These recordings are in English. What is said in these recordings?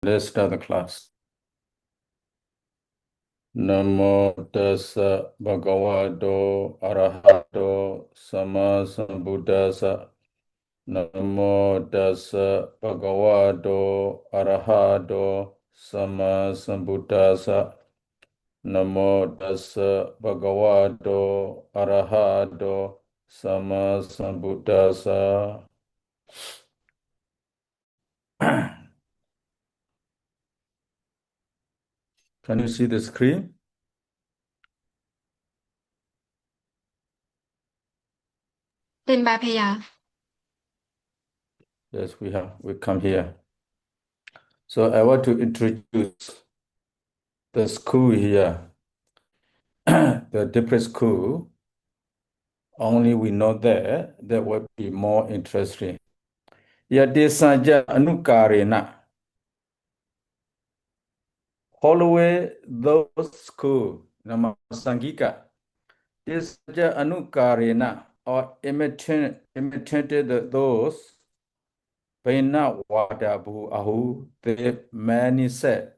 Let's start the class. Namo tassa bhagavato arahato sammasambuddhassa. Namo tassa bhagavato arahato sammasambuddhassa. Namo tassa bhagavato arahato sammasambuddhassa. Can you see the screen? Yes, we have. We come here. So I want to introduce the school here, the different school. Only we know that will be more interesting. Yate Sanja Anukarena. Holloway those school, Namasangika. This Sanja Anukarena or imitated those Paina Wada Bu Ahu, the many said.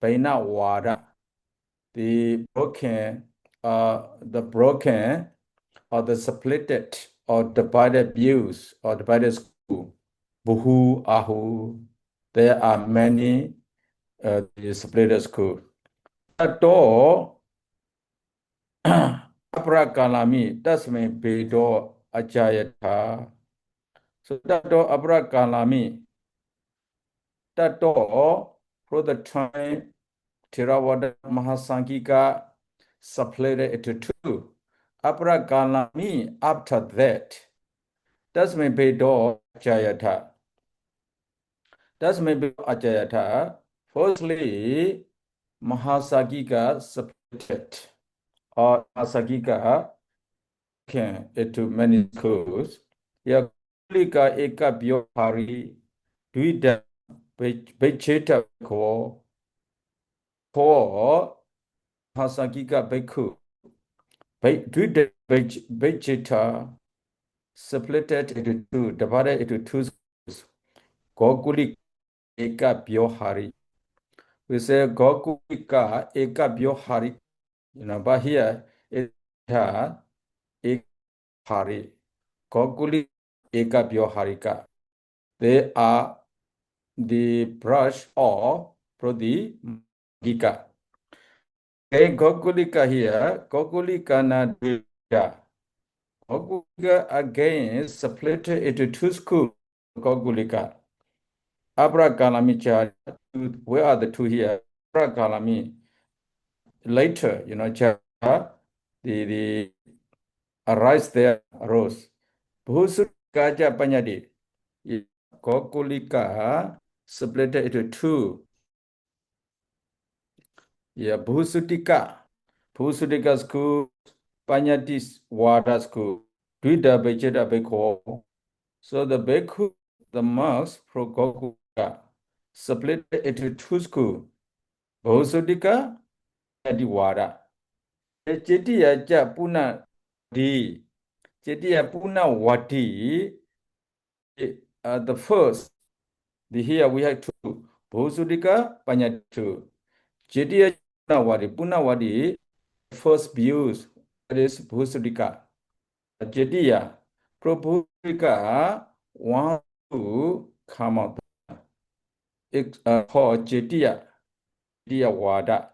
Paina Wada, the broken or the splitted or divided views or divided school. Buhu Ahu. There are many splitted school. Tato Abrakalami Tasme Bedo Ajayata. So Tato Abrakalami Tato for the time Theravada Mahasangika split it into two. Abrakalami after that. Tasme Bedo Ajayata. Tasme Bedo Ajayata. Firstly, Mahasagika split or Mahasagika came into many schools. Yakulika Eka Biohari Duida Becheta Ko Mahasagika Beku Duida Becheta split into two, divided into two schools. Gokuli Eka Biohari. We say Gokulika Eka Biohari. But here it has Hari. Gokuli Eka Bioharika. They are the brush or Prodhigika. Okay, Gokulika here. Gokulika na Dvija. Gokulika again split into two schools. Gokulika. Abrakalami, where are the two here? Abrakalami. Later, the arise there arose. Bhusukaja Panyadi. Gokulika split into two. Yeah, Bhusutika school, Panyati Wada school, Duida Becheta Beko. So the Beku, the monks from Gokulika split into two schools. Bhusutika and Wada. Chetiya ja Puna di. Chetiya Puna Wati. The first, here we have two. Bhusudika Panya two. Chetiya Punawadi, first views, that is Bhusudika. Chetiya, Prabhusudika want to come out. It's called Chetiya Wada.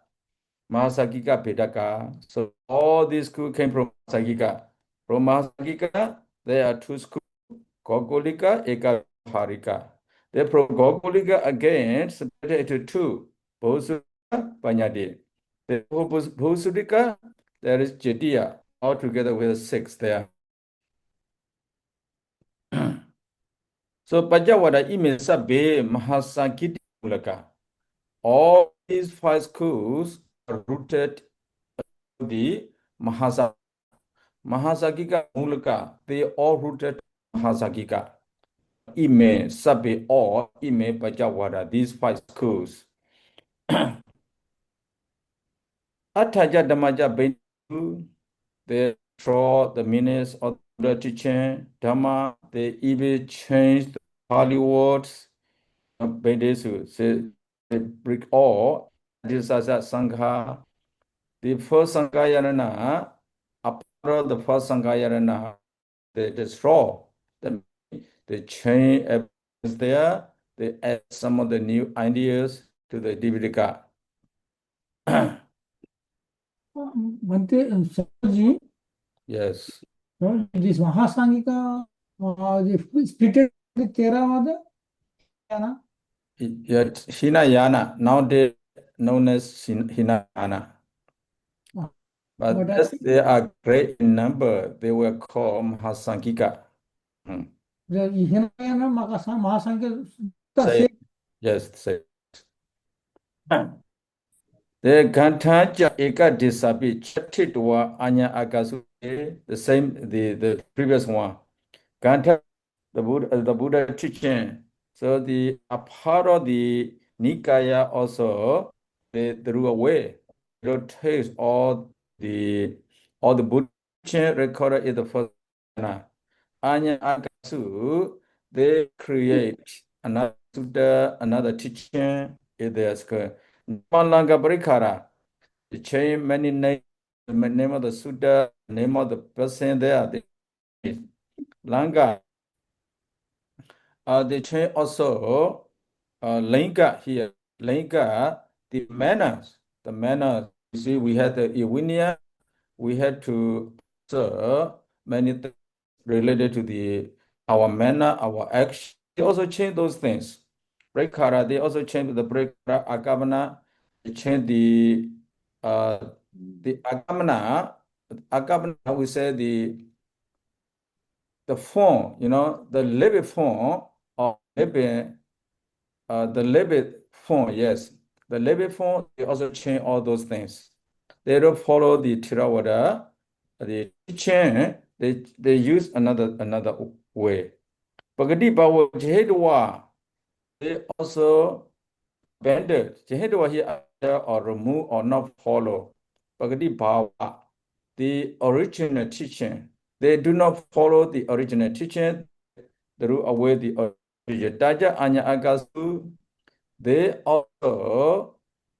Mahasagika Pedaka. So all these schools came from Mahasagika. From Mahasagika, there are two schools, Gogolika, Eka Harika. Therefore, Gogolika again split into two, Bhusudika, Panyadi. Therefore, Bhusudika, there is Jetiya, altogether with six there. So, Pajawada ime sabe Mahasagiti Mulaka. All these five schools are rooted in the Mahasagika Mulaka. They all rooted Mahasagika. Ime, Sabe, or Ime, Pajawada, these five schools. Ataja Damaja Bentu, they draw the meanings of the teaching. Dhamma, they even changed the Pali words. Vedesu, say they bring all Adisasa Sangha, the first Sangayana, a part of the first Sangayana, they destroy, they change everything there, they add some of the new ideas to the Dipitaka. Bhante, Swamiji, Yes. this Mahasangika, splitted the Theravada, Yana? Yet Hinayana, nowadays known as Hinayana. But as they are great in number, they were called Mahasangika. The Hinayana Mahasangika, the Say, same. yes, say. The Gantaja Eka Disabi Chatitwa Anya Akasu, the same, the previous one. Ganta, the Buddha teaching. So a part of the Nikaya also, they threw away. They don't take all the Buddha teaching recorded in the first Anya Akasu, they create another Sutta, another teaching in their school. Malanga Parikara, they change many names, the name of the Sutta, name of the person there. Langa, they change also Linga here. Linga, the manners. The manners. You see, we had the Iwinia, we had to observe many things related to our manner, our action. They also change those things. Breakara, they also change the breakara agavana. They change the agamana. Agamana, we say the form, the living form of living, the living form, yes. The living form, they also change all those things. They don't follow the Theravada, the teaching, they use another way. Pagadi Bawa Jehedwa, they also abandoned. Jehedwa here or remove or not follow. Pagadi Bawa, the original teaching. They do not follow the original teaching, they threw away the original. Daja Anya Agasu, they also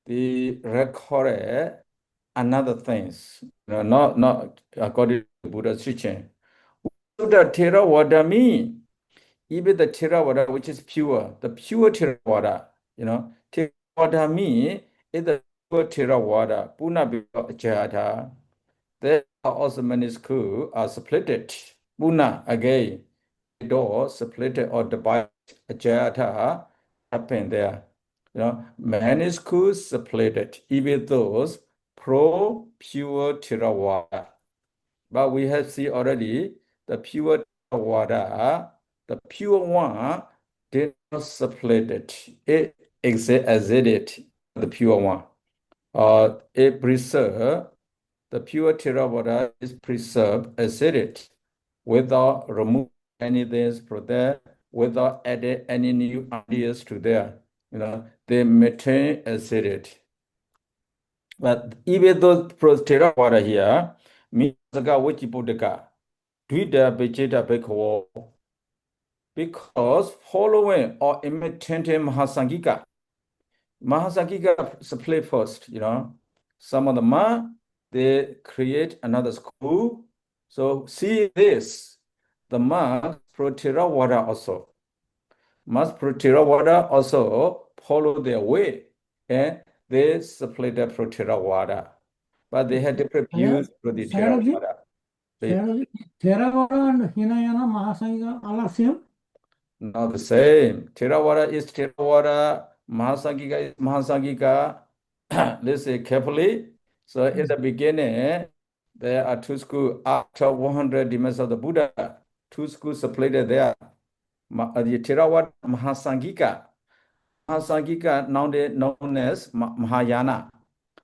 the recorded another things, not according to Buddha's teaching. Buddha Theravada mean, even the Theravada which is pure, the pure Theravada, Theravada mean is the pure Theravada, Puna Jhata. There are also many schools are splitted. Puna again, door splitted or divided. Jhata happen there. Many schools splitted, even those pro-pure Theravada. But we have seen already the pure Theravada, the pure one did not split it. It existed, the pure one. It preserved, the pure Theravada is preserved as it is, without removing anything from there, without adding any new ideas to there. They maintain as it is. But even though Theravada here, means which Buddha, Dvita Vijita Bhikkhu, because following or imitating Mahasangika split first, Some of the they create another school. So see this, the monks pro Theravada also. Monks pro Theravada also follow their way, and they split the pro Theravada. But they had different views for the Theravada. Theravada and Hinayana Mahasangika all are same? Not the same. Theravada is Theravada, Mahasangika is Mahasangika. Listen carefully. So in the beginning, there are two schools. After 100 demands of the Buddha, two schools separated there. The Theravada Mahasangika. Mahasangika now known as Mahayana.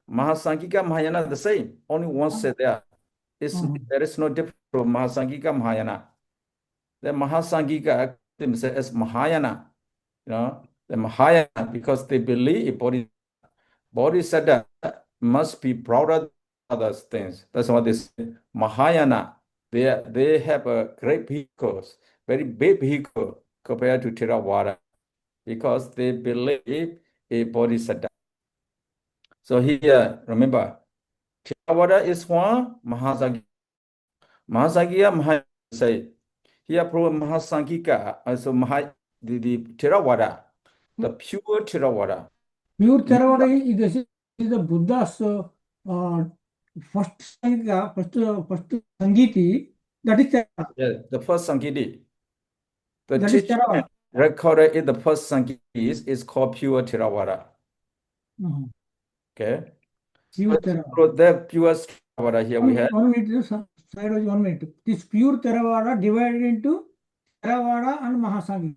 Mahasangika, Mahayana the same. Only one set there. There is no difference from Mahasangika, Mahayana. The Mahasangika themselves as Mahayana. The Mahayana because they believe Bodhisattva must be broader than other things. That's what they say. Mahayana, they have a great vehicles, very big vehicle compared to Theravada. because they believe a bodhisattva. So here, remember, Theravada is one, Mahasangika. Mahasangika say, here pro Mahasangika, also the Theravada, the pure Theravada. Pure Theravada is the Buddha's first Sangha, first Sangiti, that is Theravada. Yeah, the first Sankiti. The That is teaching Theravada. recorded in the first Sankiti is called pure Theravada. Mhm. Okay. Pure Theravada. So the pure Theravada here we have. 1 minute, side was 1 minute. This pure Theravada divided into Theravada and Mahasangika.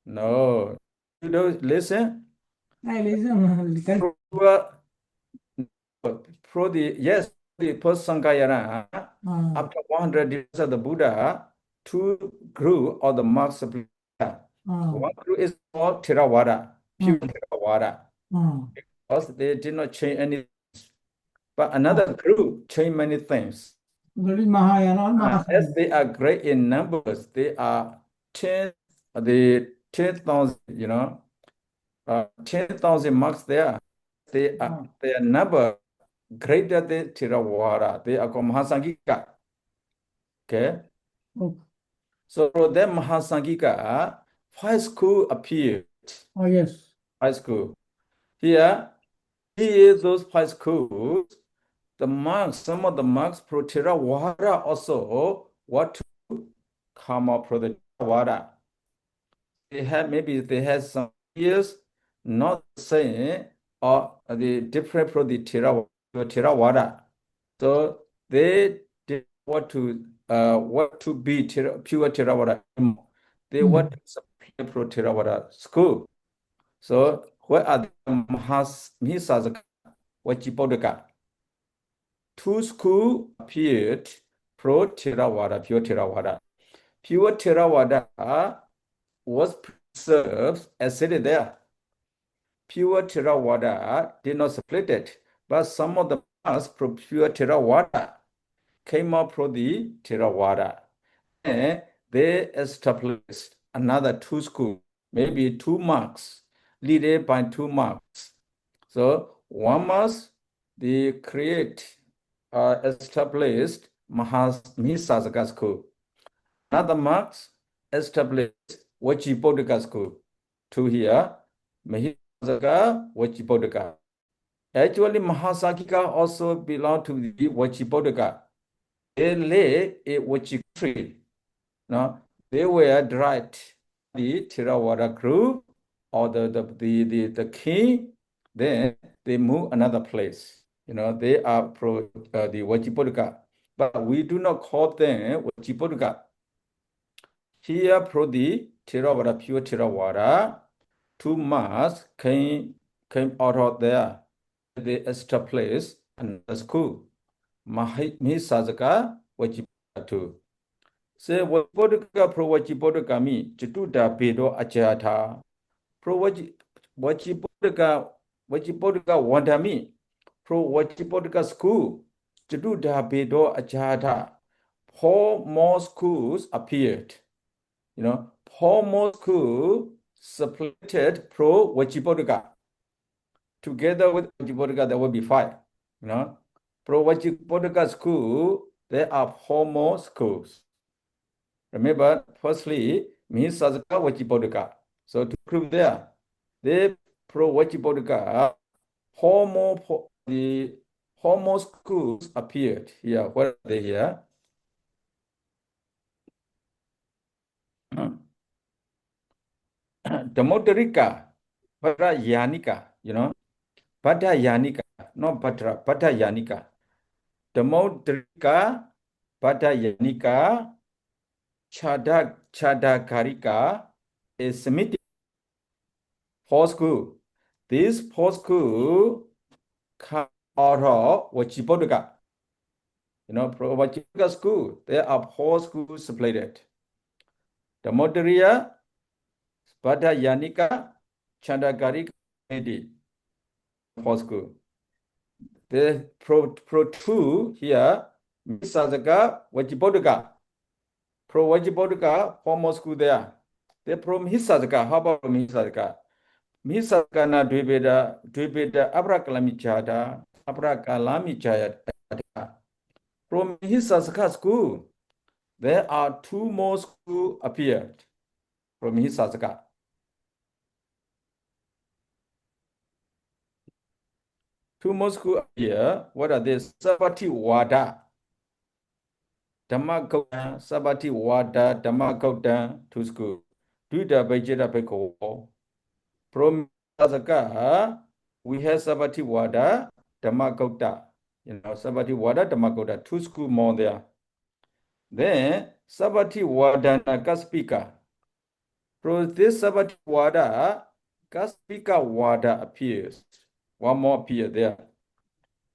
No, you don't listen. I listen. Correct. Yes, the first Sankayana, Ah, after 100 years of the Buddha, two grew or the marks of Buddha. ah, One group is called Theravada, pure ah, Theravada, ah, because they did not change anything. But ah. another group changed many things. That is Mahayana or As Mahasangika. they are great in numbers, they are 10,000, 10,000 marks there. They Ah, are their number greater than Theravada. They are called Mahasangika. Okay. okay. So that Mahasangika, five school appeared. Oh, yes. High school. Here those five schools, the monks, some of the monks pro Theravada also want to come up from the Theravada. Maybe they had some years not the same or the different from the Theravada. So they did want to be pure Theravada. They want to supply pro Theravada school. So where are the Mahasazaka, Vajjipodaka? Two schools appeared pro Theravada, pure Theravada. Pure Theravada was preserved as stated there. Pure Theravada did not split it, but some of the monks from pure Theravada came up from the Theravada. And they established another two schools, maybe 2 monks, led by 2 monks. So one monk, they established Mahasazaka school. Another monk established Vajjipodaka school. Two here, Mahasazaka, Vajjipodaka. Actually, Mahasangika also belong to the Vajjipodaka. They lay a Vajjikri. Now, they were direct the Theravada group or the king, then they move another place. They are pro the Vajjipodaka, but we do not call them Vajjipodaka. Here, pro the Theravada, pure Theravada, 2 months came out of there. They established another school, Mahasazaka Vajjipodaka too. Se Vajjipodaka pro Vajjipodakami Chituda Bedo Achata pro Vajjipodaka Wandami pro Vajjipodaka school Chituda Bedo Achata. 4 more schools appeared. 4 more schools split pro Vajjipodaka. Together with Vajjipodaka, there will be 5. Pro Vajjipodaka school, there are 4 more schools. Remember, firstly, Mahasazaka Vajjipodaka. So to prove there, they pro Vajjipodaka, the 4 more schools appeared here. What are they here? Dhammoddarika, Vajrayanika, Vajrayanika, not Vajrayanika. Dhammoddarika, Vajrayanika, Chadakarika is Semitic 4 school. This 4 school come out of Vajjipodaka. From Vajjipodaka school, there are 4 schools split. Dhammodariya, Vajrayanika, Chandakarika, 4 school. The pro 2 here, Mahasazaka, Vajjipodaka. Pro Vajjipodaka, 4 more school there. The pro Mihisazaka, how about Mihisazaka? Mihisazaka na Dvibeda Abrakalamichada, Abrakalamichaya. From Mihisazaka school, there are two more schools appeared from Mihisazaka. Two more schools appear. What are they? Sabati Wada. Dhammagauta, Sabati Wada, Dhammagauta, two schools. Duda Bajira Beko. From Mihisazaka, we have Sabati Wada, Dhammagauta. Sabati Wada, Dhammagauta, two schools more there. Then Sabati Wada Nagaspika. From this Sabati Wada, Gaspika Wada appears. One more appear there.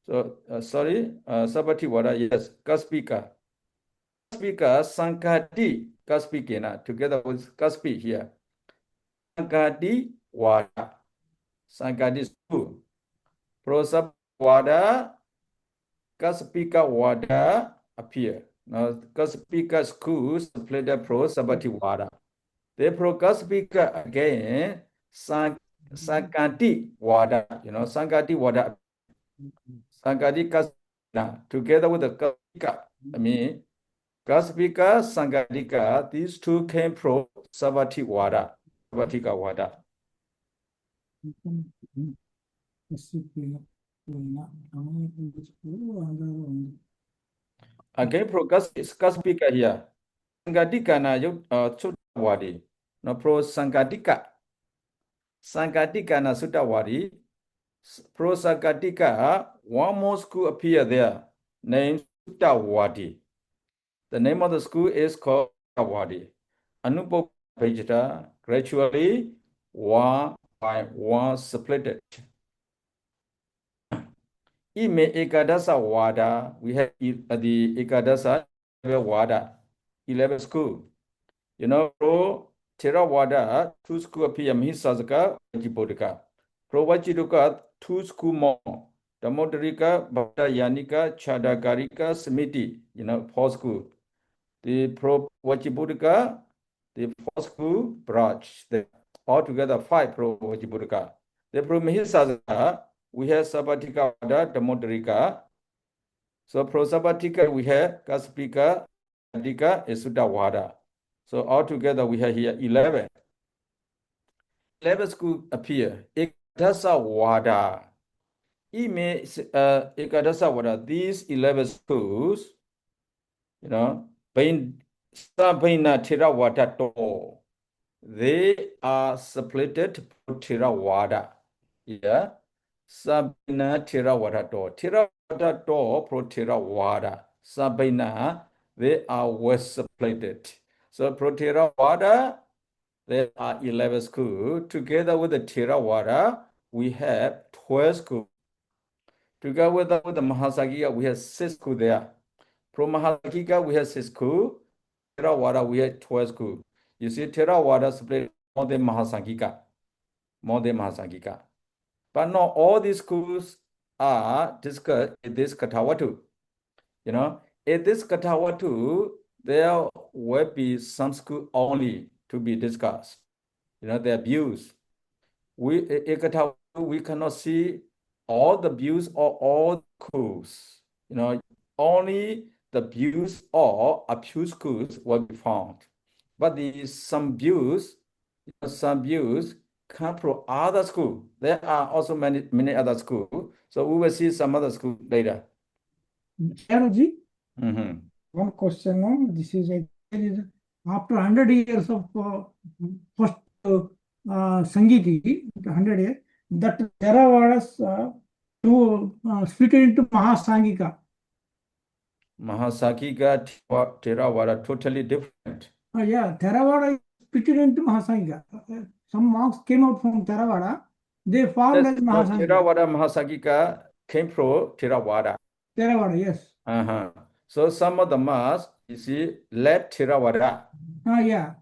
So, Sabati Wada, yes, Gaspika. Gaspika, Sankati, Gaspikina, together with Gaspi here. Sankati Wada. Sankati school. Pro Sabati Wada, Gaspika Wada appear. Now, Gaspika schools play the pro Sabati Wada. The pro Gaspika again, Sankati Wada, Sankati Wada, Sankati Gaspika, together with the Gaspika. I mean, Gaspika, Sangadika, these two came from Sabati Wada, Sabatika Wada. Again, pro Gaspika here. Sangadika na Sutawadi. No pro Sangadika. Sangadika na Sutawadi. Pro Sangadika, one more school appear there, named Sutawadi. The name of the school is called Sutawadi. Anupo Vegeta gradually one by one split. Ime Ekadasa Wada, we have the Ekadasa Wada, 11 school. Pro Theravada, two school appear Mihisazaka, Vajibodhika. Pro Vajiduka, two school more. Damodrika, Bhakta Yanika, Chadagarika, Smiti, 4 school. The Pro Vajibodhika, the 4 school branch. Altogether 5 Pro Vajibodhika. The Pro Mihisazaka, we have Sabatika Wada, Damodrika. So Pro Sabatika, we have Gaspika, Dika, Esuda Wada. So altogether we have here 11. 11 schools appear. Ekadasa Wada. Ekadasa Wada, these 11 schools, Sabina Theravada to. They are splitted to Theravada. Yeah. Sabina Theravada to. Theravada to pro Theravada. Sabina, they are well splitted. So pro Theravada, there are 11 schools. Together with the Theravada, we have 12 schools. Together with the Mahasagika, we have 6 schools there. Pro Mahasagika, we have 6 schools. Theravada, we have 12 schools. You see, Theravada split more than Mahasagika. More than Mahasagika. But not all these schools are discussed in this Katawatu. In this Katawatu, there will be some school only to be discussed. Their views. In Katawatu, we cannot see all the views of all schools. Only the views of a few schools will be found. But some views come from other schools. There are also many other schools. So we will see some other schools later. Chairji, one question. This is after 100 years of first Sangiti, 100 years, that Theravadas split into Mahasangika. Mahasangika, Theravada, totally different. Yeah, Theravada is split into Mahasangika. Some monks came out from Theravada. They formed as Mahasangika. Theravada, Mahasangika came from Theravada. Theravada, yes. So some of the monks, you see, left Theravada. Yeah.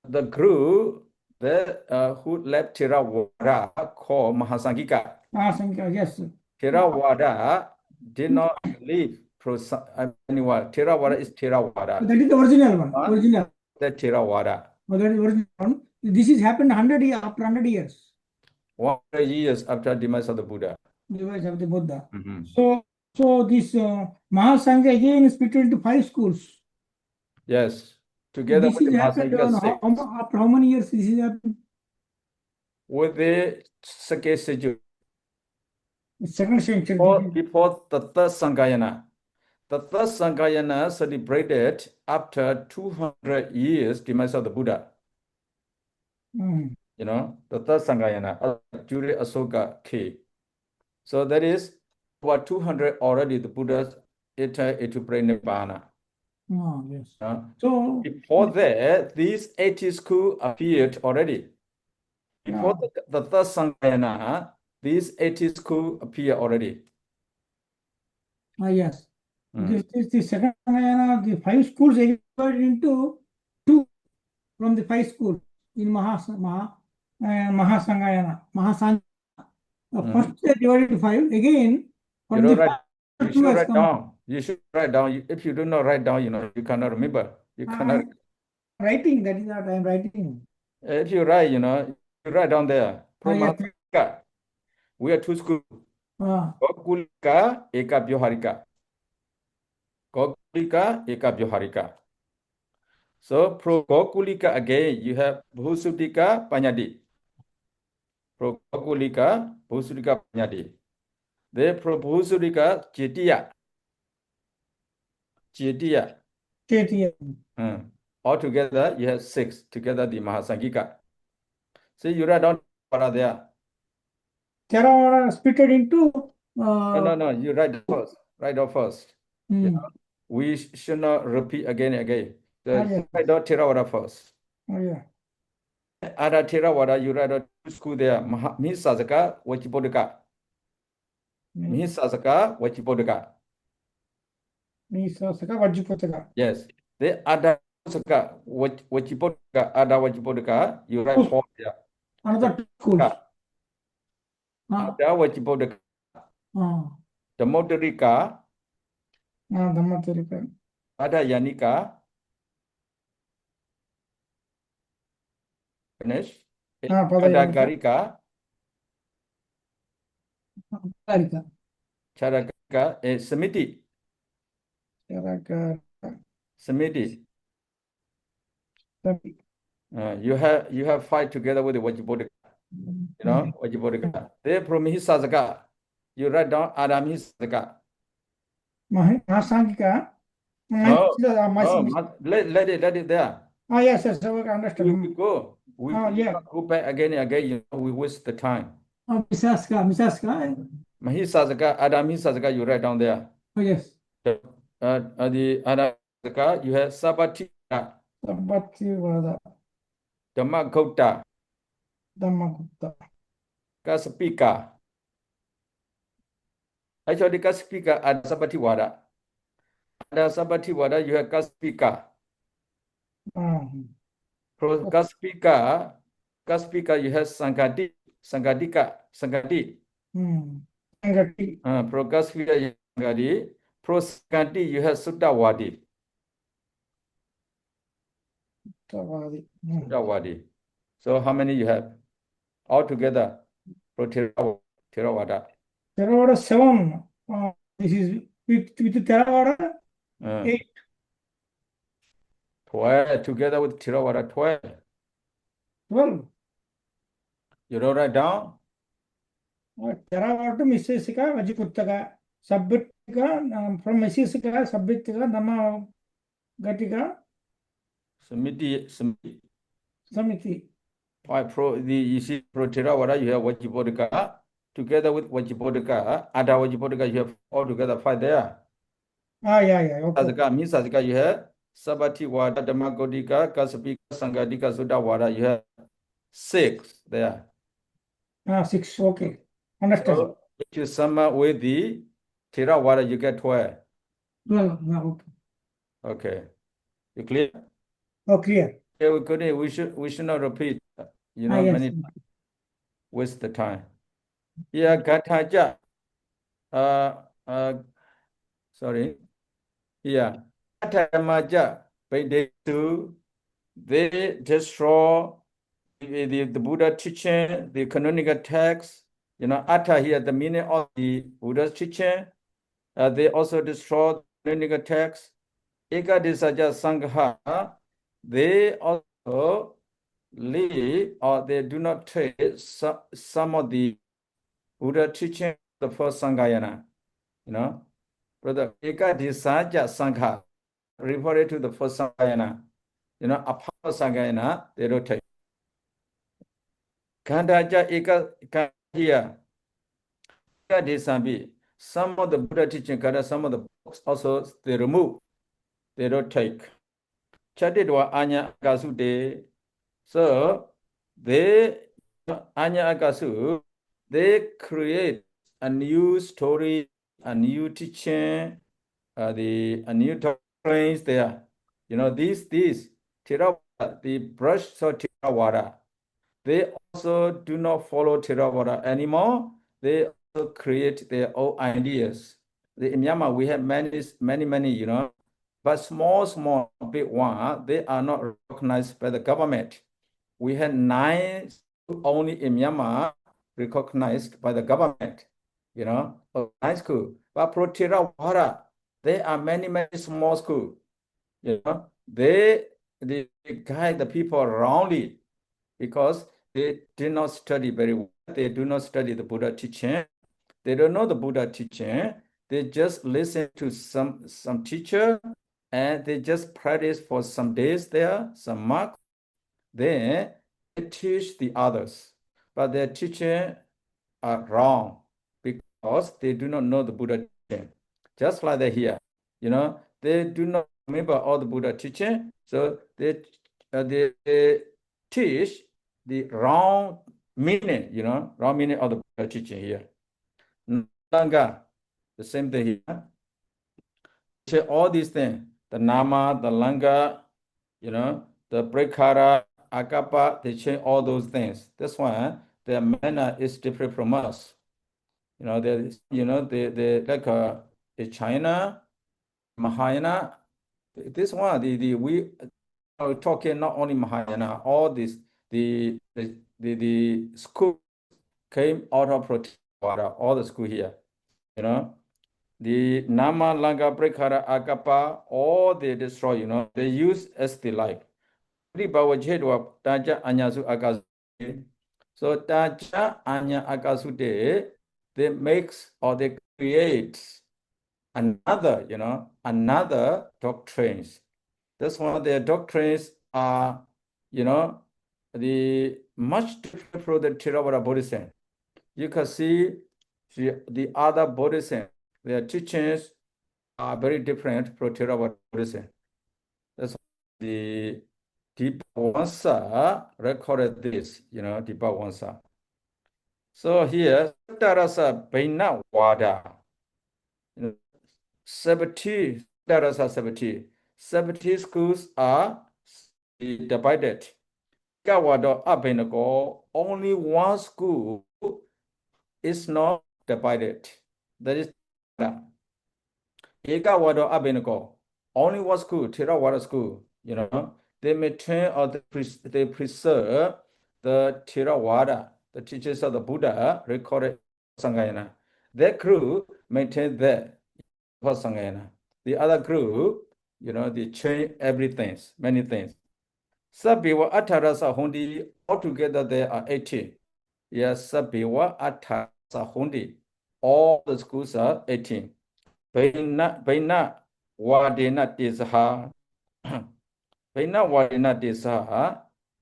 The group who left Theravada called Mahasangika. Mahasangika, yes. Theravada did not leave. Theravada is Theravada. That is the original one. The Theravada. That is the original one. This is happened 100 years after 100 years. 100 years after demise of the Buddha. Demise of the Buddha. Mhm. So this Mahasangha again is split into 5 schools. Yes, together This with the is happened Mahasangha sect. after how many years this is happened? With the second century, Second century. before the third Sanghayana. The third Sanghayana celebrated after 200 years demise of the Buddha. Mm. You know, the third Sanghayana during Asoka K. So that is over 200 already the Buddha entered into Nibbana. Oh, yes. So before that, these 80 schools appeared already. Before the third Sanghayana, these 80 schools appear already. Yes. This is the second Sanghayana, the 5 schools are divided into 2 from the 5 schools in Mahasanghayana. First they divided into 5. Again, from the you should write down. You should write down. If you do not write down, you cannot remember. You cannot. Writing, that is what I am writing. If you write, you write down there. Yes. We are 2 schools. Gokulika, Eka Byoharika. Gokulika, Eka Byoharika. So pro Gokulika again, you have Bhusudika Panyadi. Pro Gokulika, Bhusudika Panyadi. Then pro Bhusudika Jetiya. Altogether, you have 6. Together, the Mahasangika. So you write down what are there. Theravada split into. No. You write first. Write down first. We should not repeat again and again. So write down Theravada first. Ada Theravada, you write down 2 schools there. Mihisasaka, Vajjibodhika. Mihisasaka, Vajjibodhika. Yes. The Ada Saka, Vajjibodhika, Ada Vajjibodhika, you write 4 there. Another 2 schools. Ada Vajjibodhika. Dhammodarika. Ada Yanika. Finish. Charagarika. Charagarika. Samiti. Samiti. You have 5 together with the Vajjibodhika. Vajjibodhika. Then from Mihisasaka, you write down Ada Mihisasaka. Mahasangika. Let it there. Yes, I understand. We go. We go back again and again. We waste the time. Misaska. Mahisasaka, Ada Mihisasaka, you write down there. Yes. The Ada Mihisasaka, you have Sabattivada. Dhammagupta. Kaspika. Actually, Kaspika ada Sabattivada. Ada Sabattivada, you have Kaspika. Pro Kaspika, you have Sanghati. Pro Kaspika, you have Sanghati. Pro Sanghati, you have Suttawadi. Suttawadi. So how many you have? Altogether, pro Theravada. Theravada 7. This is with Theravada 8. 12 together with Theravada 12. 12. You don't write down? Theravada Misesika Vajjiputaka Sabbitika from Misesika Sabbitika Dhamma Gatika Samiti. You see pro Theravada, you have Vajjibodhika. Together with Vajjibodhika, Ada Vajjibodhika, you have altogether 5 there. Yeah. Okay. Misasaka, you have Sabattivada, Dhammagodhika, Kaspika, Sanghadika, Suttawada, you have 6 there. 6. Okay. Understand. So if you sum up with the Theravada, you get 12. 12. Yeah, okay. Okay. You clear? Oh, clear. Okay, we should not repeat, many times. Waste the time. Yeah, Gathaja. Sorry. Yeah. Gatamaja. They destroy the Buddha teaching, the canonical text, Atta here, the meaning of the Buddha's teaching. They also destroy the canonical text. Ekadisaja Sangha, they also leave or they do not take some of the Buddha teaching the first Sanghayana. Brother, Ekadisaja Sangha, referring to the first Sanghayana. Apart Sanghayana, they don't take. Kandaja Eka here. Some of the Buddha teaching, some of the books also they remove, they don't take. Chatidwa Anya Akasude. So they Anya Akasu, they create a new story, a new teaching, a new doctrines there. These Theravada, the brush of Theravada, they also do not follow Theravada anymore. They also create their own ideas. In Myanmar, we have many, but small, big one, they are not recognized by the government. We had 9 only in Myanmar recognized by the government, 9 schools. But pro Theravada, there are many small schools. They guide the people wrongly because they did not study very well. They do not study the Buddha teaching. They don't know the Buddha teaching. They just listen to some teacher and they just practice for some days there, some months. Then they teach the others, but their teaching are wrong because they do not know the Buddha teaching. Just like that here, they do not remember all the Buddha teaching, so they teach the wrong meaning, wrong meaning of the Buddha teaching here. Langa, the same thing here. Teach all these things, the Nama, the Langa, the Prakara, Akapa, they change all those things. That's why their manner is different from us. They like China, Mahayana. This one, we are talking not only Mahayana, all this, the school came out of Prativada, all the school here. The Nama, Langa, Prakara, Akapa, all they destroy, they use as they like. Taja Anyasu Akasu. So Taja Anya Akasude, they makes or they create another, another doctrines. That's why their doctrines are, the much different from the Theravada Bodhisattva. You can see the other Bodhisattva, their teachings are very different from Theravada Bodhisattva. That's why the Dipavansa recorded this, Dipavansa. So here, Darasa Baina Wada. 70 schools are divided. Kawado Abenago, only one school is not divided. That is Ekawado Abenago, only one school, Theravada school, they maintain or they preserve the Theravada, the teachings of the Buddha recorded Sanghayana. That group maintain that for Sanghayana. The other group, they change everything, many things. Sabiwa Atarasa Hundi, altogether there are 18. Yes, Sabiwa Atarasa Hundi, all the schools are 18. Baina Wadena Tisaha. Baina Wadena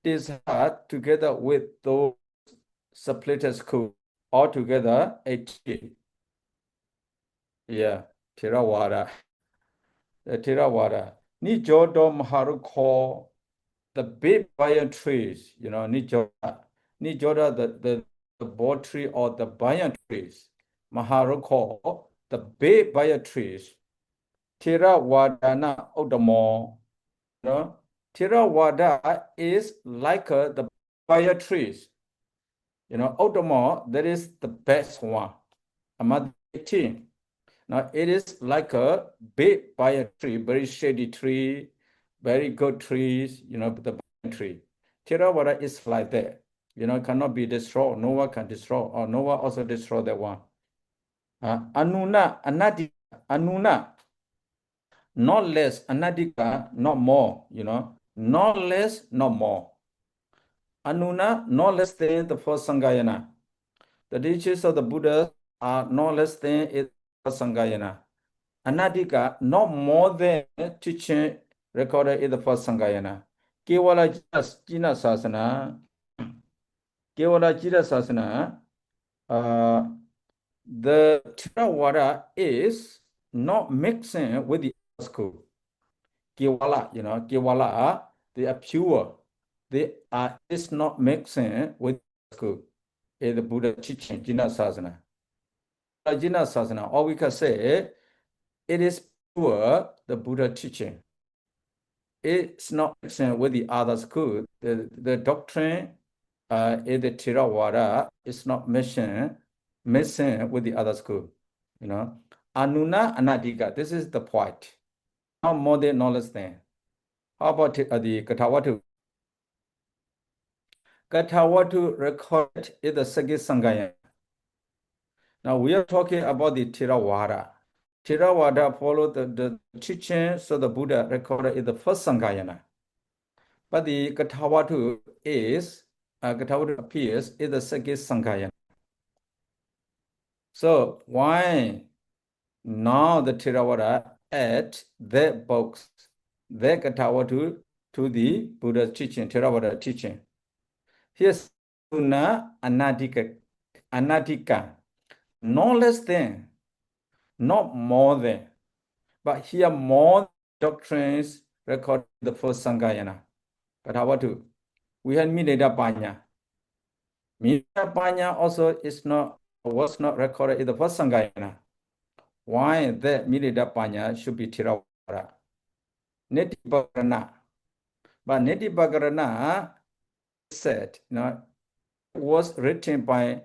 Tisaha together with those separated schools, altogether 18. Yeah, Theravada. The Theravada. Nijodo Maharuko, the big banyan trees, Nijoda, the board tree or the banyan trees. Maharuko, the big banyan trees. Theravada Odamo. Theravada is like the banyan trees. Odamo, that is the best one among the 18. Now it is like a big banyan tree, very shady tree, very good trees, the banyan tree. Theravada is like that. Cannot be destroyed. No one can destroy, or no one also destroy that one. Anuna, Anadika, Anuna, not less, Anadika, not more, not less, not more. Anuna, not less than the first Sangayana. The teachings of the Buddha are not less than the first Sangayana. Anadika, not more than teaching recorded in the first Sangayana. Kevala Jina Sasana, Kevala Jina Sasana, the Theravada is not mixing with the other school. Kevala, Kevala, they are pure. They are, it's not mixing with the school. In the Buddha teaching, Jina Sasana. Jina Sasana, or we can say, it is pure, the Buddha teaching. It's not mixing with the other school. The doctrine in the Theravada is not mixing with the other school. Anuna Anadika, this is the point. Not more than, not less than. How about the Katawatu? Katawatu record is the Sagi Sangayana. Now we are talking about the Theravada. Theravada followed the teachings of the Buddha recorded in the first Sangayana. But the Katawatu appears in the second Sangayana. So why now the Theravada add their books, their Katawatu to the Buddha's teaching, Theravada teaching? Here's Anadika, no less than, not more than, but here more doctrines recorded in the first Sangayana. Katawatu. We had Mineda Panya. Mineda Panya also was not recorded in the first Sangayana. Why that Mineda Panya should be Theravada? Netibagarana. But Netibagarana said, was written by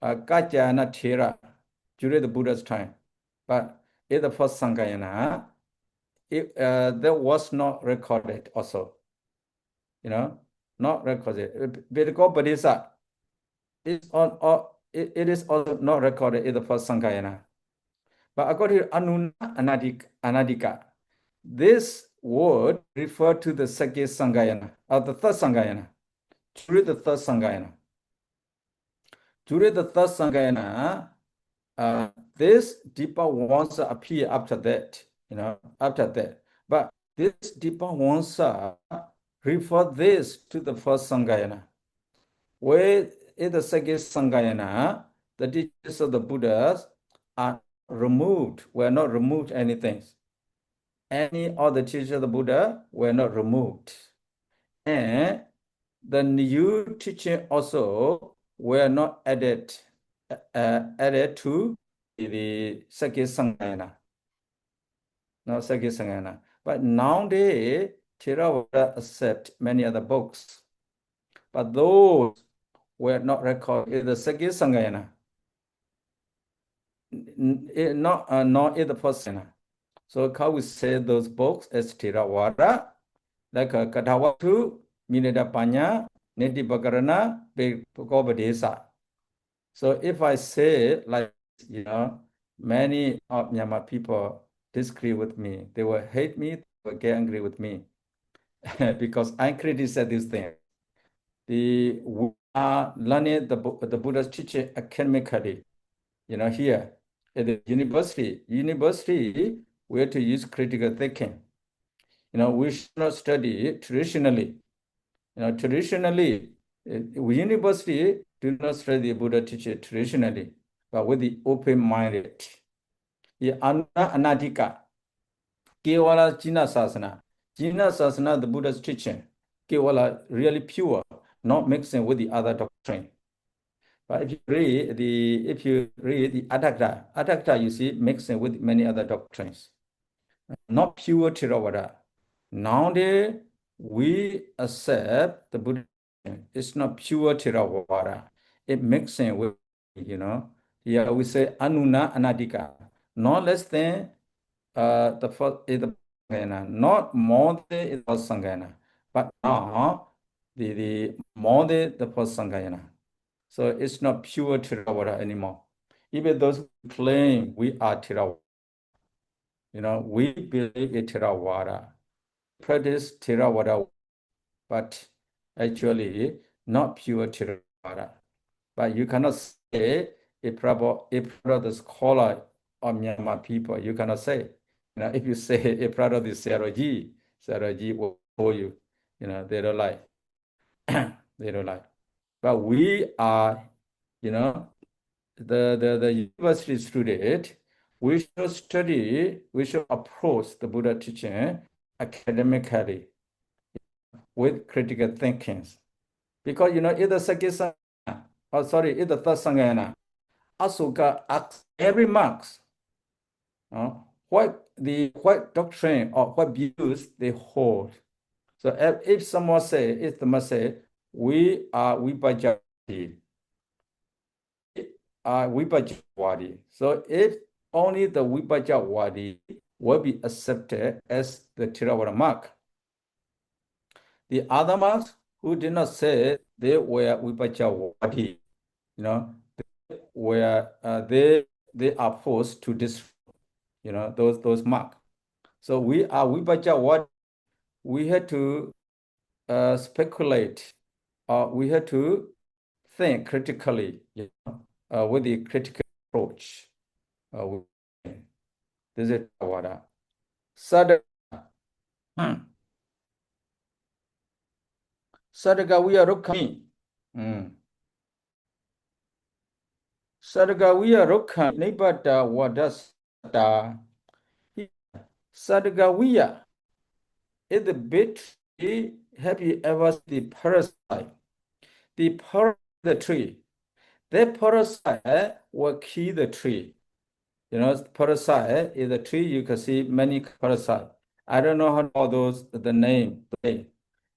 Katyayana Thera during the Buddha's time. But in the first Sangayana, that was not recorded also. Not recorded. Vedagopatissa it is also not recorded in the first Sangayana. But according to Anuna Anadika, this word referred to the second Sangayana, or the third Sangayana, during the third Sangayana. During the third Sangayana, this Dipavamsa appear after that, after that. But this Dipavamsa refer this to the first Sangayana. Where in the second Sangayana, the teachings of the Buddhas are removed, were not removed anything. Any other teachings of the Buddha were not removed. And the new teaching also were not added to the second Sangayana. No, second Sangayana. But nowadays, Theravada accept many other books. But those were not recorded in the second Sangayana. Not in the first Sangayana. So how we say those books as Theravada, like Katawatu, Mineda Panya, Netibagarana, Vedagopatissa. So if I say like, many of Myanmar people disagree with me, they will hate me, they will get angry with me because I criticize these things. We are learning the Buddha's teaching academically, here at the university. We have to use critical thinking. We should not study traditionally. Traditionally, university do not study Buddha teaching traditionally, but with the open-minded. Anadika, Kevala Jina Sasana. Jina Sasana, the Buddha's teaching, Kevala, really pure, not mixing with the other doctrine. But if you read the Adhakta, you see mixing with many other doctrines. Not pure Theravada. Nowadays, we accept the Buddha. It's not pure Theravada. It mixing with, here we say Anuna Anadika. Not less than the first is the Sangayana, not more than the first Sangayana. But now the Mode, the first Sangayana. So it's not pure Theravada anymore. Even those who claim we are Theravada, we believe in Theravada, practice Theravada, but actually not pure Theravada. But you cannot say a brother scholar of Myanmar people, you cannot say. If you say a brother is Saraji will call you. They don't like. They don't like. But we are, the university student, we should study, we should approach the Buddha teaching academically with critical thinking. Because, either Sakya, either Third Sangayana, Asuka asks every marks, what doctrine or what views they hold. So if someone must say, we are Vipajjati, Vipajjawadi. So if only the Vipajjawadi will be accepted as the Theravada mark. The other marks who did not say they were Vipajjawadi, they are forced to destroy, those marks. So we are Vipajjawadi. We had to speculate, we had to think critically, with the critical approach. This is Theravada. Sadaka. Sadagawiya Rukkami. Sadagawiya Rukkami. Nibata Wadasata. Sadagawiya is the bit. Have you ever seen the parasite? The tree. That parasite will kill the tree. Parasite is a tree. You can see many parasites. I don't know how all the name.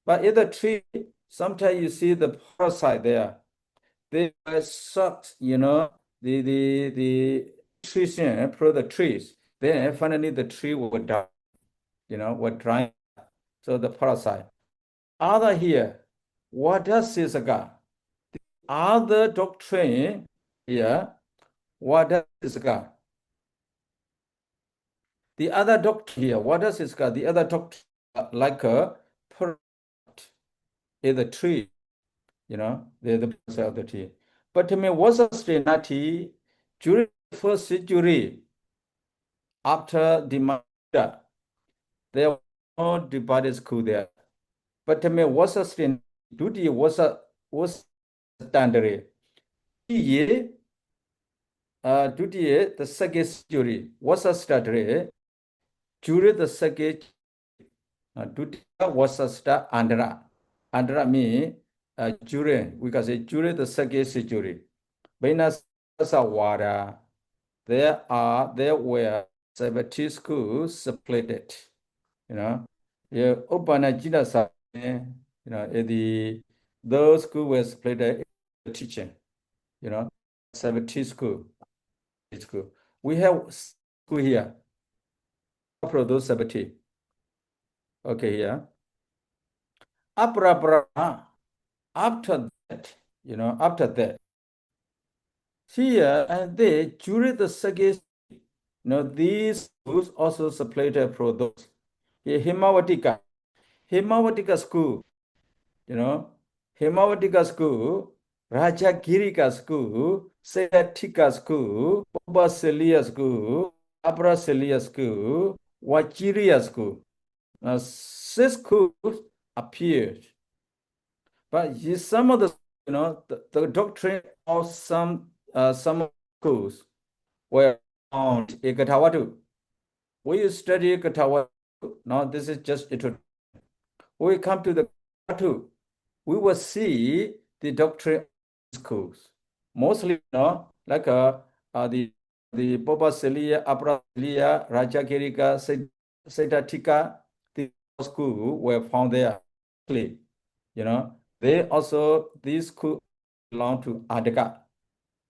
But in the tree, sometimes you see the parasite there. They suck, the nutrition from the trees. Then finally the tree will die, will dry. So the parasite. Other here, what does this got? The other doctrine here, what does this got? The other doctrine here, what does this got? The other doctrine, like a parasite is a tree, the parasite of the tree. But what's a Srinati during the first century after the Maharajah, there was no divided school there. But what's a Srinati? Duty was standard. Duty the second century was a standard. During the second duty was a start Andhra. Andhra means during, we can say during the second century. Vainasawara, there were 70 schools split. Upanajina, those schools were split teaching. 70 school. We have school here. For those 70. Okay, here. After that, here and there, during the second, these schools also separated for those. Here, Himavatika school, Himavatika school, Rajagirika school, Sedatika school, Bobaselia school, Abraselia school, Wachiria school. 6 schools appeared. But some of the, the doctrine of some schools were found in Katawatu. We study Katawatu. Now this is just it. We come to the Katawatu. We will see the doctrine of schools. Mostly, like the Bobaselia, Abraselia, Rajagirika, Sedatika, the school were found there. They also, these schools belong to Adhika,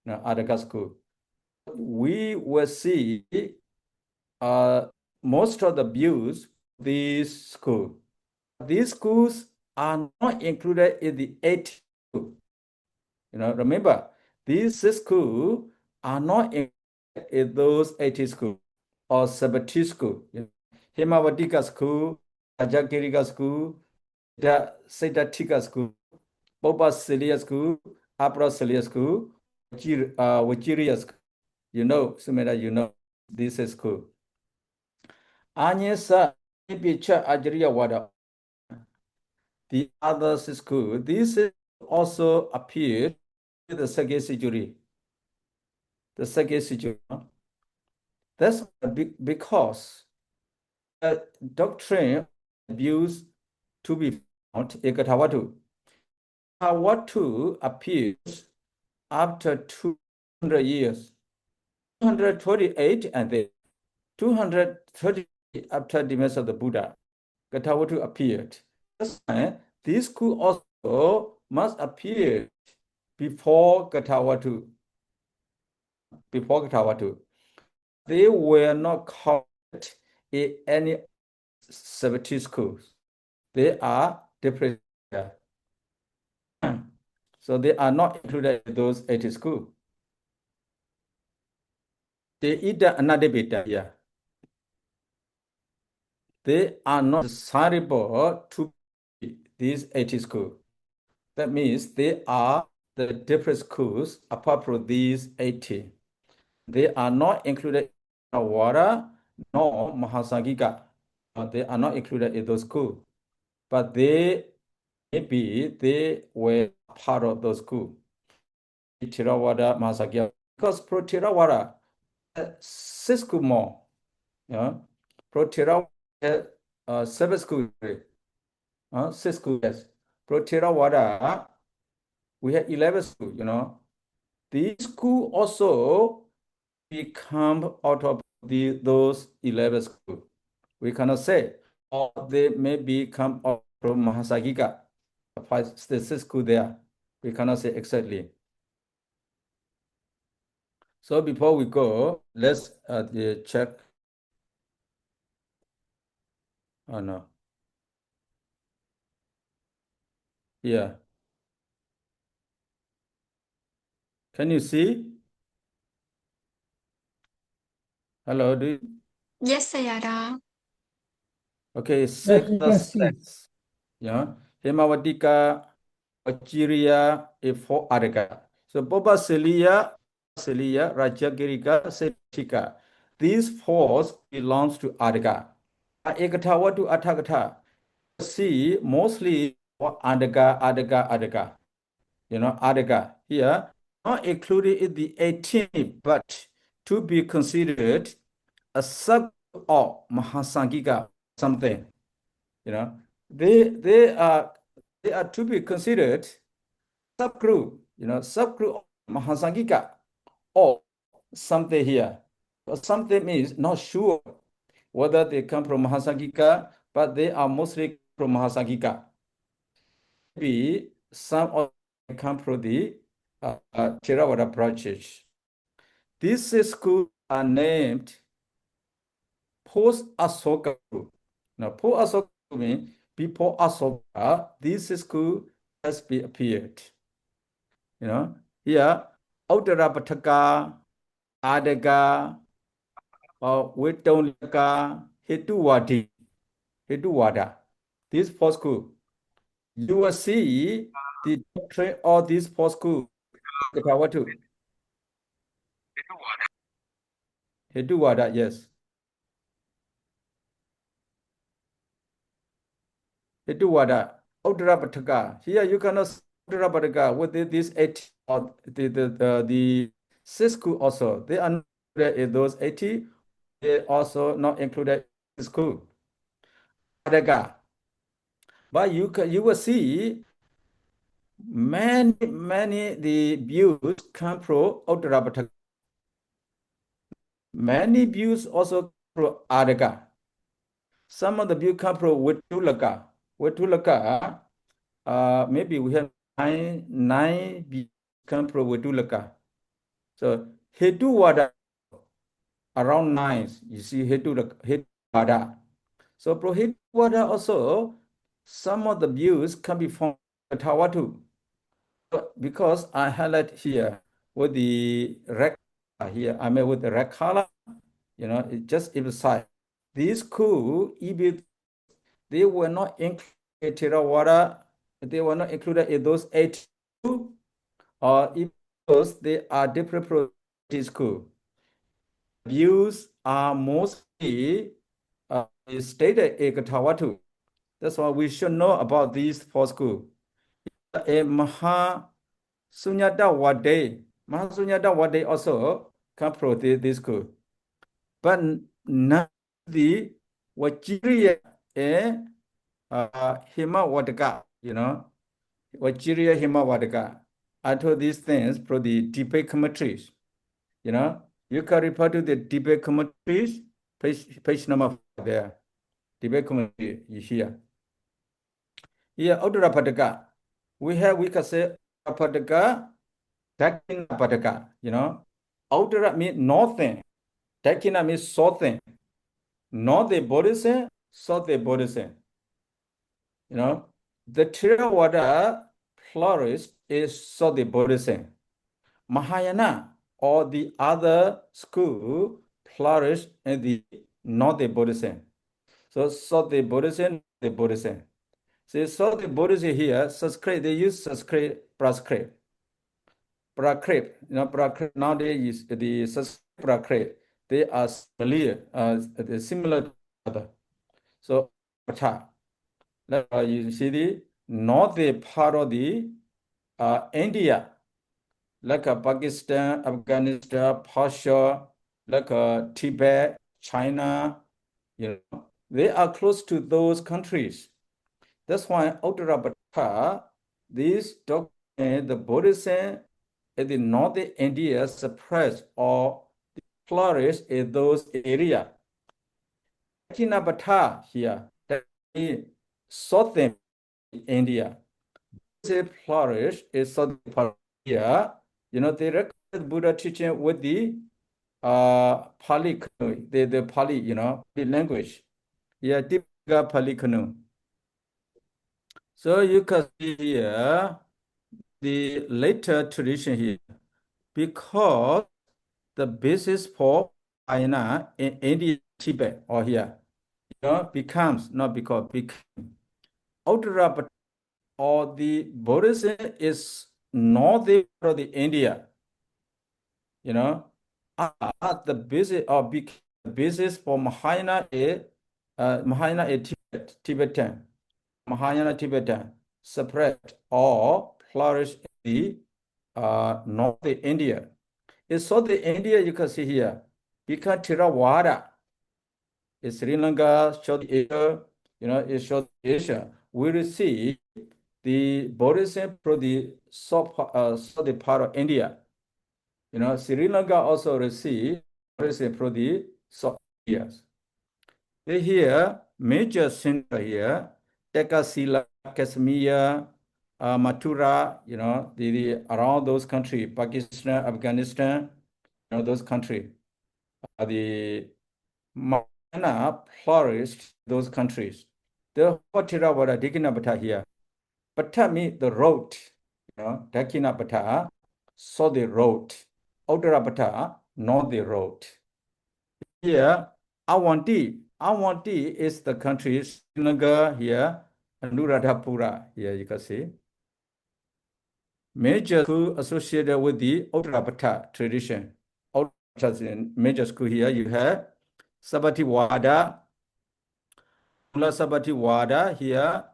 Adhika school. We will see most of the views these schools. These schools are not included in the 8 schools. Remember, these 6 schools are not included in those 80 schools or 70 schools. Himavatika school, Ajakirika school, Siddhatika school, Boba Celia school, Abra Celia school, Wachiria school. Sumeda, this is school. Anyasa Picha Ajriya Wada. The other school, this also appeared in the second century. The second century. That's because the doctrine views to be found in Katawatu. Katawatu appears after 200 years, 228 and then 230 after the demise of the Buddha. Katawatu appeared. This school also must appear before Katawatu. Before Katawatu. They were not called in any 70 schools. They are different. So they are not included in those 80 schools. They either another beta here. They are not desirable to be these 80 schools. That means they are the different schools apart from these 80. They are not included in Awara nor Mahasangika. They are not included in those schools. But maybe they were part of those schools. Theravada, Mahasangika. Because pro Theravada, 6 schools more. Pro Theravada, 7 schools. 6 schools, yes. Pro Theravada, we have 11 schools, These schools also become out of those 11 schools. We cannot say, or they may become out from Mahasangika. The 6 schools there. We cannot say exactly. So before we go, let's check. Oh no. Yeah. Can you see? Hello, do you? Yes, Sayadaw. Okay, Yes, six you the can see. sets. Yeah. Hemavatika, Vachiria, A4 Adhika. So Boba Celia, Rajagirika, Setika. These 4 belongs to Adhika. Ekatawa to Athagata. See, mostly Adhika. Adhika here, not included in the 18, but to be considered a sub of Mahasangika something. They are to be considered subgroup, subgroup of Mahasangika or something here. Something means not sure whether they come from Mahasangika, but they are mostly from Mahasangika. Maybe some of them come from the Theravada branches. These schools are named post-Asoka group. Now, post-Asoka means before Asoka, this school has been appeared. Here, Uttarapataka, Adhika, Vitolaka, Hetuwada. These 4 schools. You will see the doctrine of these 4 schools. Katawatu. Hetuwada, yes. Hetuwada, Uttarapataka. Here you cannot see Uttarapataka with this 8 or the 6 school also. They are not included in those 80. They also not included in school. Adhika. But you will see many the views come from Uttarapataka. Many views also come from Adhika. Some of the views come from Vitulaka. Vitulaka, maybe we have nine views come from Vitulaka. So Hetuwada, around 9. You see Hetuwada. So pro Hetuwada also some of the views can be found in Tawatu. Because I highlight here with the red color here, I mean with the red color, it just emphasize these schools, even they were not included in Theravada, they were not included in those 8 schools, or even those they are different schools. Views are mostly stated in Tawatu. That's why we should know about these 4 schools. A Mahasunyata Wade also come from this school. But none of the Vajiriya and Himawadaka, Vajiriya Himawadaka. I told these things from the debate commentaries. You can refer to the debate commentaries, page number 4 there. Debate commentary is here. Here, Uttarapadaka. We can say Uttarapadaka, Dakkinapadaka, Uttara means northern, Dakkina means southern. Northern Buddhism, southern Buddhism. The Theravada flourished is southern Buddhism. Mahayana or the other school flourished in the northern Buddhism. So southern Buddhism, the Buddhism. See, southern Buddhism here, Sanskrit, they use Sanskrit Prakrit. Prakrit, Prakrit nowadays is the Sanskrit Prakrit. They are similar to other. So, you see the northern part of the India, like Pakistan, Afghanistan, Persia, like Tibet, China, they are close to those countries. That's why Uttarapada, this document, the Buddhism in the northern India suppressed or flourished in those areas. Dakkhinapata here, that is southern India. They flourished in southern India. They recorded Buddha teaching with the Pali, the Pali, the language. Yeah, Dipika Pali Kanu. So you can see here the later tradition here, because the basis for Ayana in India, Tibet, or here, becomes, not because, Uttarapada or the Buddhism is northern of the India, at the basis or the basis for Mahayana is Tibetan. Mahayana Tibetan spread or flourished in the northern India. In southern India, you can see here, because Theravada in Sri Lanka, South Asia, in South Asia, we receive the Buddhism from the southern part of India. Sri Lanka also receive Buddhism from the South Asia. Here, major center here, Takasila, Kashmir, Mathura, around those countries, Pakistan, Afghanistan, those countries. The Mahayana flourished those countries. The Theravada, Dakkhinapata here. Pata means the road, Dakkhinapata, so the road. Uttarapada, not the road. Here, Awanti is the country, Srinagar here, Anuradhapura, here you can see. Major school associated with the Uttarapada tradition. Major school here, you have Sabatiwada, Mula Sabatiwada here,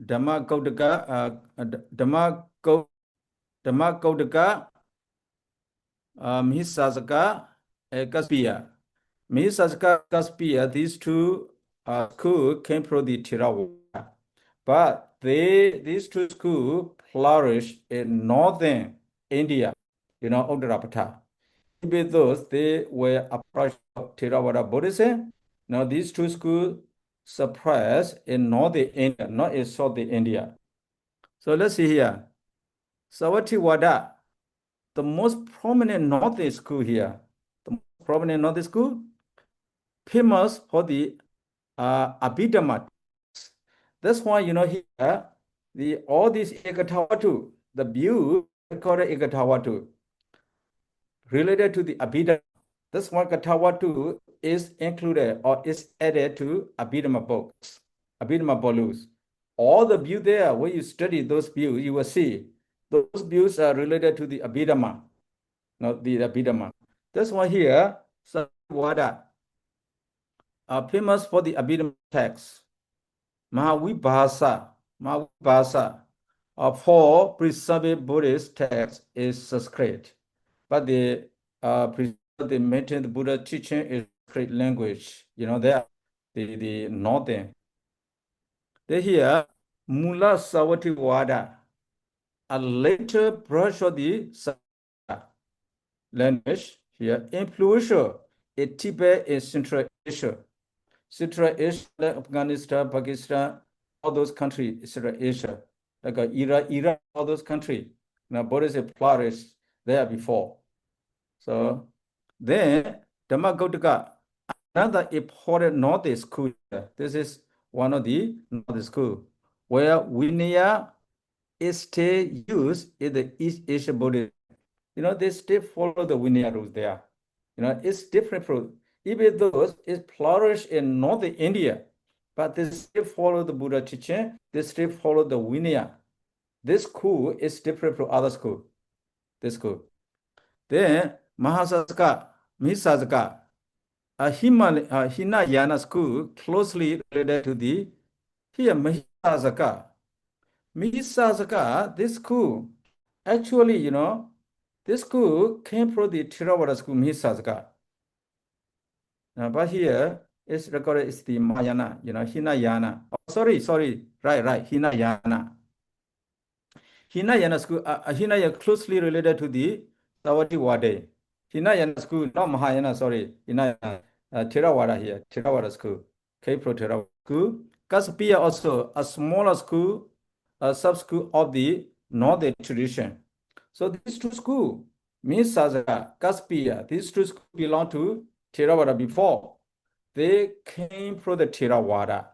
Dhammakodaka, Mihisasaka, Kaspia. Mihisasaka, Kaspia, these two schools came from the Theravada. But these two schools flourished in northern India, Uttarapada. With those, they were approached Theravada Buddhism. Now these two schools suppressed in northern India, not in southern India. So let's see here. Savathiwada, the most prominent northern school here, famous for the Abhidhamma. That's why, here, all these Ekatawatu, the view recorded Ekatawatu, related to the Abhidhamma. That's why Katawatu is included or is added to Abhidhamma books, Abhidhamma volumes. All the view there, when you study those views, you will see those views are related to the Abhidhamma, not the Abhidhamma. That's why here, Savada are famous for the Abhidhamma text. Mahavibhasa for preserved Buddhist text is Sanskrit, but the maintained Buddha teaching is Sanskrit language. The northern. They here Mula Savati Wada, a later branch of the language here, influential in Tibet and Central Asia. Central Asia, Afghanistan, Pakistan, all those countries, Central Asia, like Iran, all those countries. Now, Buddhism flourished there before. So then, Dhammagauttaka, another important Nordic school. This is one of the Nordic school where Vinaya is still used in the East Asia Buddhism. They still follow the Vinaya rules there. It's different from, even though it flourished in northern India, but they still follow the Buddha teaching, they still follow the Vinaya. This school is different from other school. This school. Then Mahasasaka, Misasaka, Hinayana school closely related to the here Misasaka. Misasaka, this school, actually, this school came from the Theravada school, Misasaka. But here it's recorded is the Mahayana, Hinayana. Oh, sorry, right, Hinayana. Hinayana school, Hinayana closely related to the Savati Wade. Hinayana school, not Mahayana, sorry, Hinayana, Theravada here, Theravada school, Kepro Theravada school. Kaspia also a smaller school, a sub-school of the Northern tradition. So these two schools, Misasaka, Kaspia, these two schools belong to Theravada before. They came from the Theravada,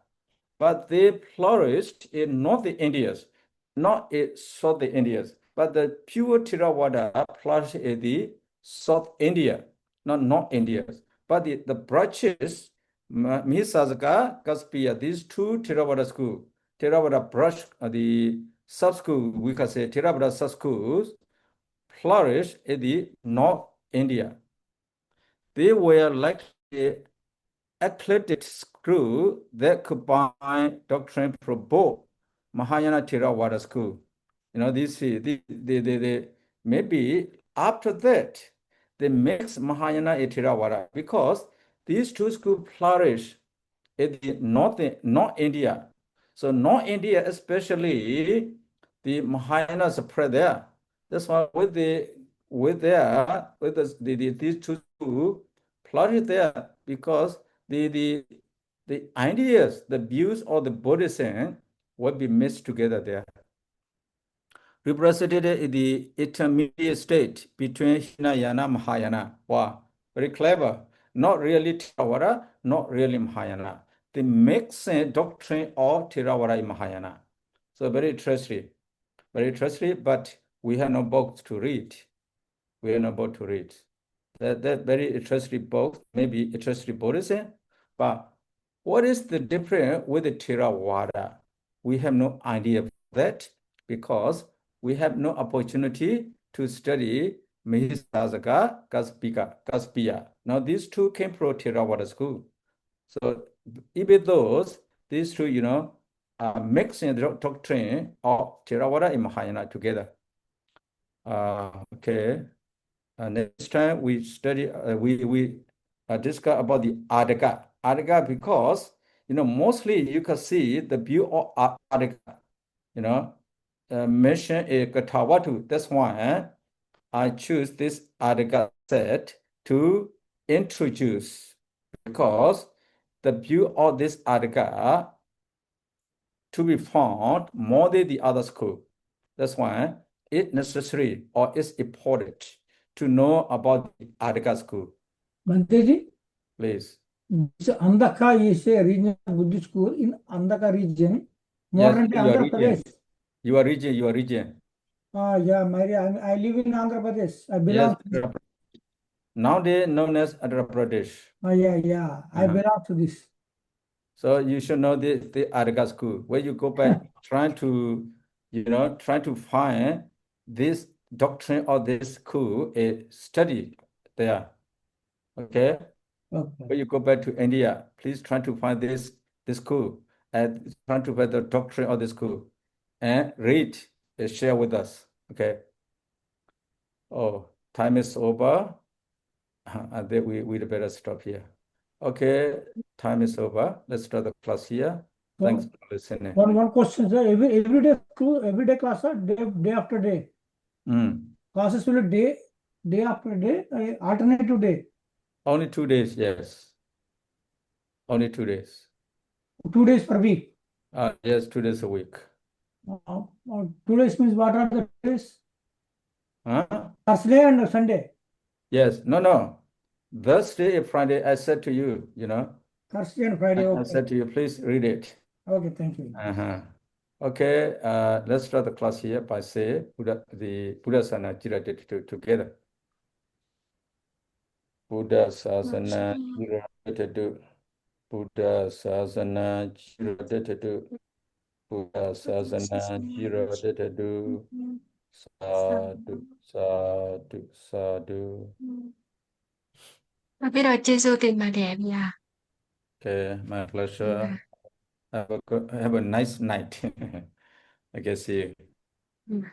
but they flourished in Northern India, not in Southern India. But the pure Theravada flourished in the South India, not North India. But the branches, Misasaka, Kaspia, these two Theravada schools, Theravada branch, the sub-school, we can say Theravada sub-schools, flourished in the North India. They were like the eclectic school that combined doctrine from both Mahayana Theravada school. They maybe after that they mix Mahayana and Theravada because these two schools flourish in the North India. So North India, especially the Mahayana spread there. That's why these two schools flourish there because the ideas, the views of the Buddhism will be mixed together there. Represented in the intermediate state between Hinayana and Mahayana. Wow, very clever. Not really Theravada, not really Mahayana. The mixed doctrine of Theravada and Mahayana. So very interesting, but we have no books to read. That very interesting book, maybe interesting Buddhism, but what is the difference with the Theravada? We have no idea of that because we have no opportunity to study Mihisasaka, Kaspia. Now these two came from Theravada school. So even those, these two, are mixing the doctrine of Theravada and Mahayana together. Okay. Next time we study, we discuss about the Adhika. Adhika because, mostly you can see the view of Adhika, mention a Katawatu. That's why I choose this Adhika set to introduce because the view of this Adhika to be found more than the other school. That's why it's necessary or it's important to know about the Adhika school. Bhanteji, Please. Andhaka is a regional Buddhist school in Andhaka region Modern day your Andhra region. Pradesh. Your region. Yeah, I live in Andhra Pradesh. I belong to this. Nowadays known as Andhra Pradesh. Yeah. I belong to this. So you should know the Arga school. When you go back, trying to find this doctrine of this school, a study there. Okay. When you go back to India, please try to find this school and try to find the doctrine of the school and read and share with us. Okay. Oh, time is over. And then we better stop here. Okay, time is over. Let's start the class here. Thanks for listening. One question, sir. Every day class, sir, day after day. Classes will be day after day, alternative day. Only 2 days, yes. Only 2 days. 2 days per week. Yes, 2 days a week. 2 days means what are the days? Thursday and Sunday. Yes, no. Thursday and Friday, I said to you, Thursday and Friday. Okay. I said to you, please read it. Okay, thank you. Okay, let's start the class here by saying the Buddha Sasana Jira together. Buddha Sasana Jira Buddha Sasana Jira Buddha Sasana Jira Sadhu, sadhu. Biết rồi, Jesu tìm bà đẹp à? Okay, my pleasure. Have a nice night. I guess see you.